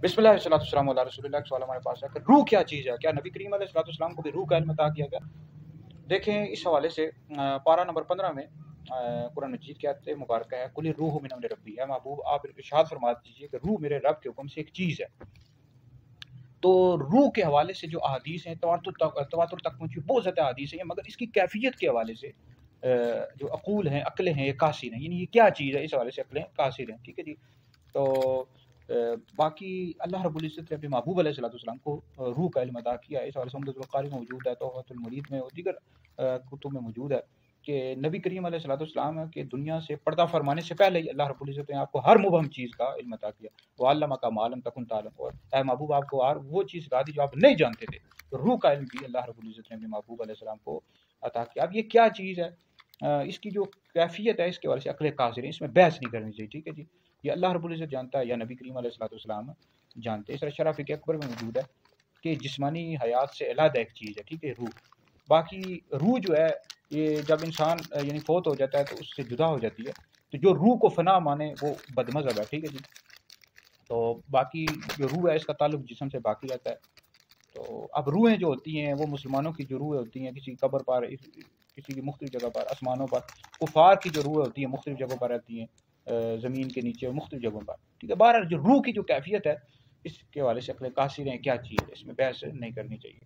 बिस्मिल्लाह वस्सलाम अला रसूलिल्लाह। सवाल हमारे पास है कि रूह क्या चीज़ है, क्या नबी करीम अलैहिस्सलाम को भी रूह का इल्म अता किया गया? देखें, इस हवाले से पारा नंबर 15 में कुरान मजीद की आयत मुबारक है, कुल रूह मिन अम्रि रब्बी। है महबूब, आप इरशाद फरमा दीजिए कि रूह मेरे रब के हुक्म से एक चीज़ है। तो रूह के हवाले से जो अहादीस हैं, तवातुर तक पहुँची बहुत ज़्यादा अहादीस हैं, मगर इसकी कैफियत के हवाले से जो अकूल हैं, अक्लें हैं, ये कासिर हैं। यानी ये क्या चीज़ है, इस हवाले से अक्लें कासिर हैं। ठीक है जी। तो बाकी अल्लाह रब्बुल इज़्ज़त ने अपने महबूब अलैहिस्सलाम को रूह का इल्म अता किया है। इस हवाले से उम्दतुल क़ारी में मौजूद है, तोहफ़तुल मुरीद में और दीगर कुतुब में मौजूद है कि नबी करीम अलैहिस्सलाम के दुनिया से पर्दा फरमाने से पहले ही अल्लाह रब्बुल इज़्ज़त ने आपको हर मुबहम चीज़ का इल्म अता किया। व अल्लमका मा लम तकुन तालम, और ऐ महबूब आपको और वो चीज़ सिखा दी जो आप नहीं जानते थे। तो रूह का इल्म भी अल्लाह रब्बुल इज़्ज़त ने अपने महबूब अलैहिस्सलाम को अता किया। अब ये क्या चीज़ है, इसकी जो कैफियत है, इसके हवाले से अक्ल कासिर है, इसमें बहस नहीं करनी चाहिए। ठीक है जी। ये अल्लाह रब्बुल इज़्ज़त जानता है या नबी करीम अलैहिस्सलाम जानते हैं। इस तरह शरफ़ अकबर में मौजूद है कि जिस्मानी हयात से अलग एक चीज़ है। ठीक है, रूह। बाकी रूह जो है, ये जब इंसान यानी फौत हो जाता है तो उससे जुदा हो जाती है। तो जो रूह को फना माने वो बदमज़हब है। ठीक है जी। तो बाकी जो रूह है, इसका ताल्लुक जिस्म से बाकी रहता है। तो अब रूहें जो होती हैं, वो मुसलमानों की जो रूहें होती हैं, किसी कब्र पर, किसी की मुख्तलिफ जगह पर, आसमानों पर। कुफार की जो रूहें होती हैं, मुख्तलिफ जगहों पर रहती हैं, ज़मीन के नीचे और मुख्तलिफ जगहों पर। ठीक है, बहरहाल जो रूह की जो कैफियत है, इसके हवाले से अक्ल कासिर हैं क्या चीज़ है, इसमें बहस नहीं करनी चाहिए।